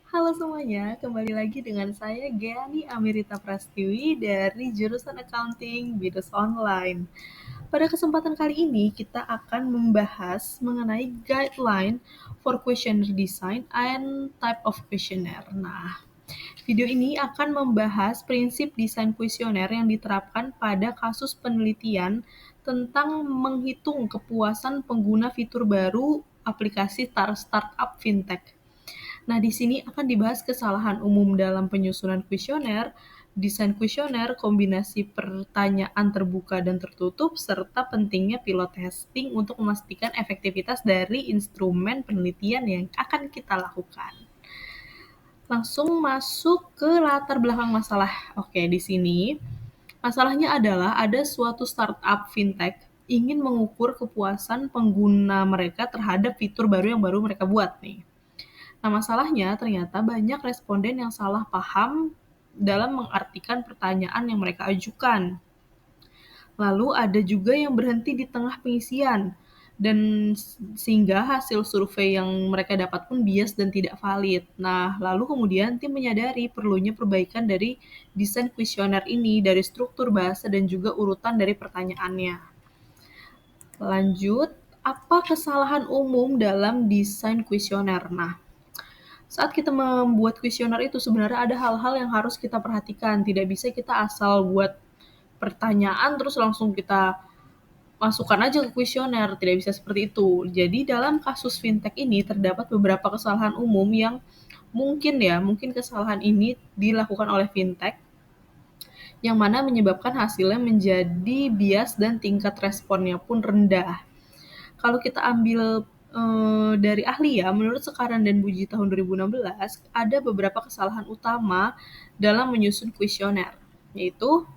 Halo semuanya, kembali lagi dengan saya Giani Amirita Prastiwi dari jurusan Accounting Binus Online. Pada kesempatan kali ini kita akan membahas mengenai guideline for questionnaire design and type of questionnaire. Nah, video ini akan membahas prinsip desain kuesioner yang diterapkan pada kasus penelitian tentang menghitung kepuasan pengguna fitur baru aplikasi startup fintech. Nah, di sini akan dibahas kesalahan umum dalam penyusunan kuesioner, desain kuesioner, kombinasi pertanyaan terbuka dan tertutup, serta pentingnya pilot testing untuk memastikan efektivitas dari instrumen penelitian yang akan kita lakukan. Langsung masuk ke latar belakang masalah. Oke, di sini masalahnya adalah ada suatu startup fintech ingin mengukur kepuasan pengguna mereka terhadap fitur baru yang baru mereka buat nih. Nah, masalahnya ternyata banyak responden yang salah paham dalam mengartikan pertanyaan yang mereka ajukan. Lalu ada juga yang berhenti di tengah pengisian, dan sehingga hasil survei yang mereka dapat pun bias dan tidak valid. Nah, lalu kemudian tim menyadari perlunya perbaikan dari desain kuesioner ini, dari struktur bahasa dan juga urutan dari pertanyaannya. Lanjut, apa kesalahan umum dalam desain kuesioner? Nah, saat kita membuat kuesioner itu sebenarnya ada hal-hal yang harus kita perhatikan. Tidak bisa kita asal buat pertanyaan terus langsung kita masukkan aja ke kuesioner. Tidak bisa seperti itu. Jadi dalam kasus fintech ini terdapat beberapa kesalahan umum yang mungkin kesalahan ini dilakukan oleh fintech yang mana menyebabkan hasilnya menjadi bias dan tingkat responnya pun rendah. Kalau kita ambil dari ahli ya, menurut Sekaran dan Buji tahun 2016, ada beberapa kesalahan utama dalam menyusun kuesioner, yaitu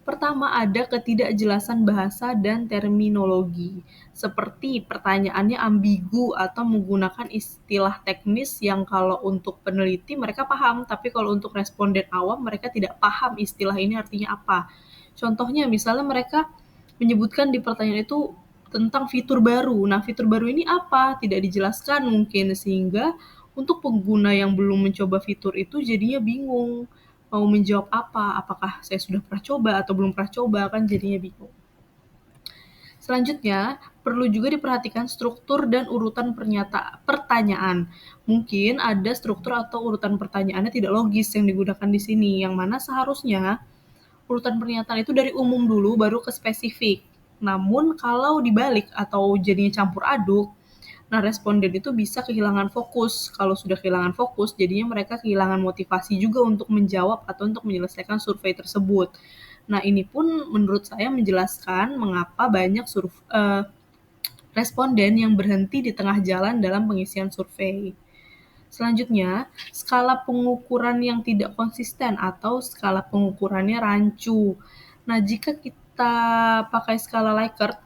pertama ada ketidakjelasan bahasa dan terminologi, seperti pertanyaannya ambigu atau menggunakan istilah teknis yang kalau untuk peneliti mereka paham, tapi kalau untuk responden awam mereka tidak paham istilah ini artinya apa. Contohnya misalnya mereka menyebutkan di pertanyaan itu tentang fitur baru. Nah, fitur baru ini apa? Tidak dijelaskan mungkin, sehingga untuk pengguna yang belum mencoba fitur itu jadinya bingung mau menjawab apa, apakah saya sudah pernah coba atau belum pernah coba, kan jadinya bingung. Selanjutnya, perlu juga diperhatikan struktur dan urutan pertanyaan. Mungkin ada struktur atau urutan pertanyaannya tidak logis yang digunakan di sini, yang mana seharusnya urutan pernyataan itu dari umum dulu baru ke spesifik. Namun kalau dibalik atau jadinya campur aduk, nah responden itu bisa kehilangan fokus. Kalau sudah kehilangan fokus, jadinya mereka kehilangan motivasi juga untuk menjawab atau untuk menyelesaikan survei tersebut. Nah, ini pun menurut saya menjelaskan mengapa banyak responden yang berhenti di tengah jalan dalam pengisian survei. Selanjutnya, skala pengukuran yang tidak konsisten atau skala pengukurannya rancu. Nah, jika kita pakai skala Likert,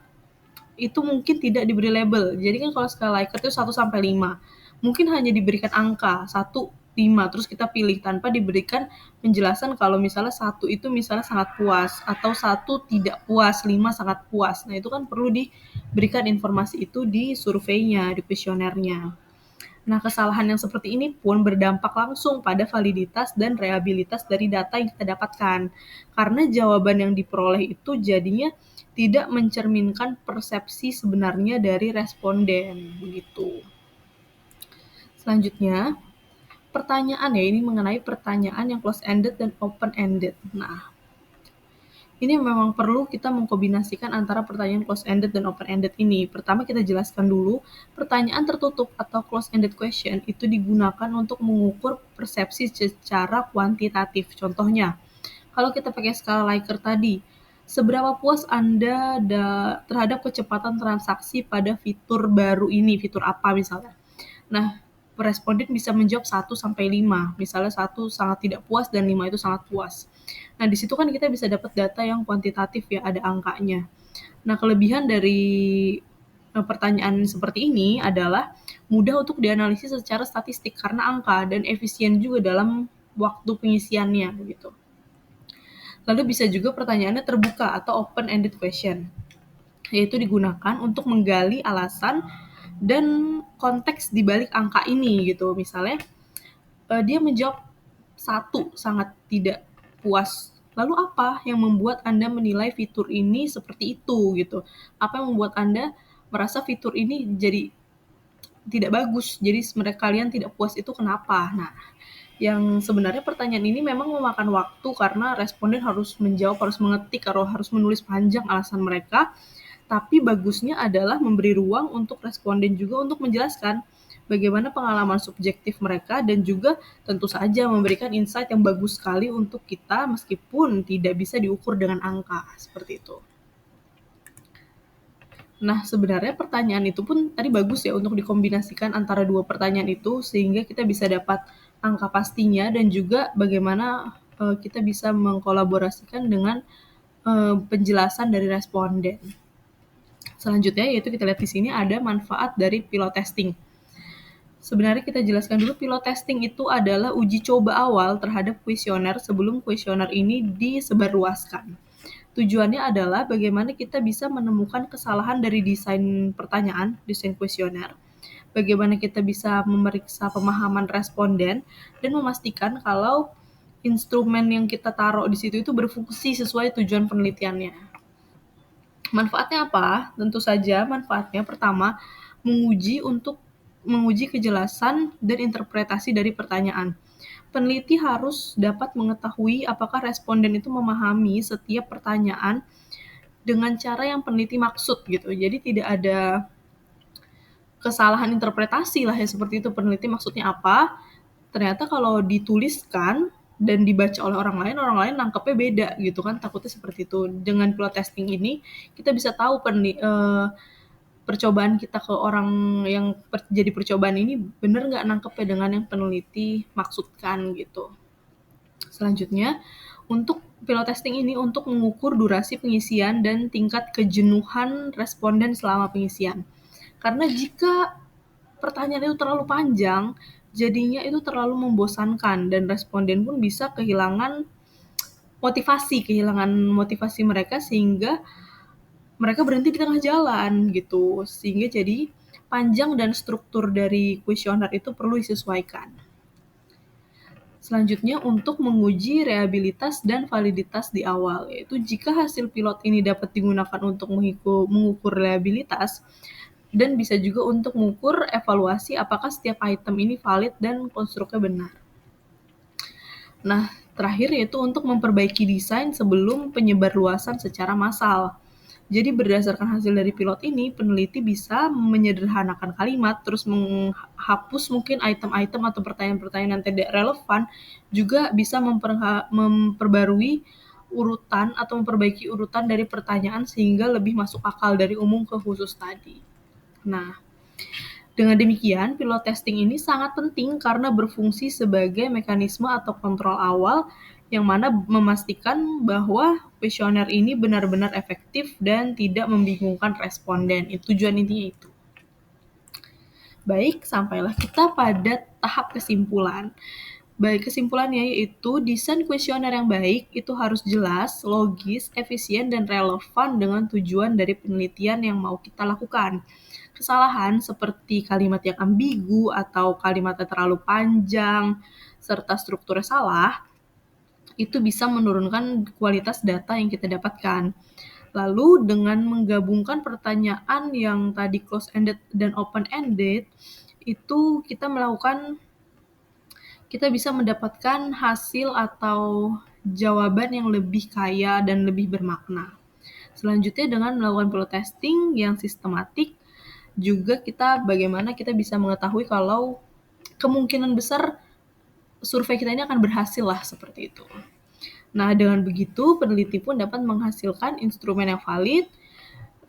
itu mungkin tidak diberi label. Jadi kan kalau skala Likert itu 1-5. Mungkin hanya diberikan angka 1, 5, terus kita pilih tanpa diberikan penjelasan kalau misalnya 1 itu misalnya sangat puas, atau 1 tidak puas, 5 sangat puas. Nah, itu kan perlu diberikan informasi itu di surveinya, di kuesionernya. Nah, kesalahan yang seperti ini pun berdampak langsung pada validitas dan reliabilitas dari data yang kita dapatkan. Karena jawaban yang diperoleh itu jadinya tidak mencerminkan persepsi sebenarnya dari responden, begitu. Selanjutnya, pertanyaan ya, ini mengenai pertanyaan yang close-ended dan open-ended. Nah, ini memang perlu kita mengkombinasikan antara pertanyaan close-ended dan open-ended ini. Pertama kita jelaskan dulu, pertanyaan tertutup atau close-ended question itu digunakan untuk mengukur persepsi secara kuantitatif. Contohnya, kalau kita pakai skala Likert tadi, seberapa puas Anda terhadap kecepatan transaksi pada fitur baru ini, fitur apa misalnya. Nah, responden bisa menjawab 1-5. Misalnya 1 sangat tidak puas dan 5 itu sangat puas. Nah, di situ kan kita bisa dapat data yang kuantitatif ya, ada angkanya. Nah, kelebihan dari pertanyaan seperti ini adalah mudah untuk dianalisis secara statistik karena angka dan efisien juga dalam waktu pengisiannya begitu. Lalu bisa juga pertanyaannya terbuka atau open-ended question, yaitu digunakan untuk menggali alasan dan konteks di balik angka ini gitu. Misalnya dia menjawab satu, sangat tidak puas. Lalu apa yang membuat Anda menilai fitur ini seperti itu gitu? Apa yang membuat Anda merasa fitur ini jadi tidak bagus, jadi kalian tidak puas itu kenapa? Nah, yang sebenarnya pertanyaan ini memang memakan waktu karena responden harus menjawab, harus mengetik, harus menulis panjang alasan mereka. Tapi bagusnya adalah memberi ruang untuk responden juga untuk menjelaskan bagaimana pengalaman subjektif mereka dan juga tentu saja memberikan insight yang bagus sekali untuk kita meskipun tidak bisa diukur dengan angka, seperti itu. Nah, sebenarnya pertanyaan itu pun tadi bagus ya untuk dikombinasikan antara dua pertanyaan itu sehingga kita bisa dapat angka pastinya dan juga bagaimana kita bisa mengkolaborasikan dengan penjelasan dari responden. Selanjutnya yaitu kita lihat di sini ada manfaat dari pilot testing. Sebenarnya kita jelaskan dulu pilot testing itu adalah uji coba awal terhadap kuesioner sebelum kuesioner ini disebarluaskan. Tujuannya adalah bagaimana kita bisa menemukan kesalahan dari desain pertanyaan, desain kuesioner, bagaimana kita bisa memeriksa pemahaman responden, dan memastikan kalau instrumen yang kita taruh di situ itu berfungsi sesuai tujuan penelitiannya. Manfaatnya apa? Tentu saja manfaatnya pertama, menguji kejelasan dan interpretasi dari pertanyaan. Peneliti harus dapat mengetahui apakah responden itu memahami setiap pertanyaan dengan cara yang peneliti maksud gitu. Jadi tidak ada kesalahan interpretasi lah ya seperti itu, peneliti maksudnya apa. Ternyata kalau dituliskan dan dibaca oleh orang lain nangkepnya beda gitu kan, takutnya seperti itu. Dengan pilot testing ini kita bisa tahu percobaan kita ke orang yang jadi percobaan ini bener nggak nangkepnya dengan yang peneliti maksudkan gitu. Selanjutnya, untuk pilot testing ini untuk mengukur durasi pengisian dan tingkat kejenuhan responden selama pengisian. Karena jika pertanyaan itu terlalu panjang, jadinya itu terlalu membosankan dan responden pun bisa kehilangan motivasi mereka sehingga mereka berhenti di tengah jalan gitu. Sehingga jadi panjang dan struktur dari kuesioner itu perlu disesuaikan. Selanjutnya untuk menguji reliabilitas dan validitas di awal, yaitu jika hasil pilot ini dapat digunakan untuk mengukur reliabilitas dan bisa juga untuk mengukur evaluasi apakah setiap item ini valid dan konstruknya benar. Nah, terakhir yaitu untuk memperbaiki desain sebelum penyebarluasan secara massal. Jadi berdasarkan hasil dari pilot ini, peneliti bisa menyederhanakan kalimat, terus menghapus mungkin item-item atau pertanyaan-pertanyaan yang tidak relevan, juga bisa memperbarui urutan atau memperbaiki urutan dari pertanyaan sehingga lebih masuk akal dari umum ke khusus tadi. Nah, dengan demikian, pilot testing ini sangat penting karena berfungsi sebagai mekanisme atau kontrol awal yang mana memastikan bahwa kuesioner ini benar-benar efektif dan tidak membingungkan responden. Tujuan intinya itu. Baik, sampailah kita pada tahap kesimpulan. Baik, kesimpulannya yaitu desain kuesioner yang baik itu harus jelas, logis, efisien, dan relevan dengan tujuan dari penelitian yang mau kita lakukan. Kesalahan seperti kalimat yang ambigu atau kalimatnya terlalu panjang, serta strukturnya salah, itu bisa menurunkan kualitas data yang kita dapatkan. Lalu dengan menggabungkan pertanyaan yang tadi close-ended dan open-ended, itu kita bisa mendapatkan hasil atau jawaban yang lebih kaya dan lebih bermakna. Selanjutnya dengan melakukan pilot testing yang sistematik, juga bagaimana kita bisa mengetahui kalau kemungkinan besar survei kita ini akan berhasil lah seperti itu. Nah, dengan begitu peneliti pun dapat menghasilkan instrumen yang valid,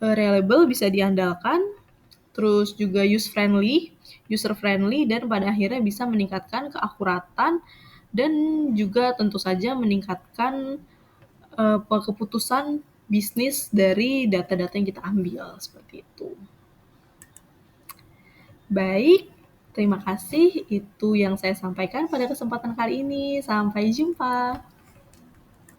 reliable, bisa diandalkan, terus juga user friendly, dan pada akhirnya bisa meningkatkan keakuratan dan juga tentu saja meningkatkan keputusan bisnis dari data-data yang kita ambil seperti itu. Baik, terima kasih. Itu yang saya sampaikan pada kesempatan kali ini. Sampai jumpa.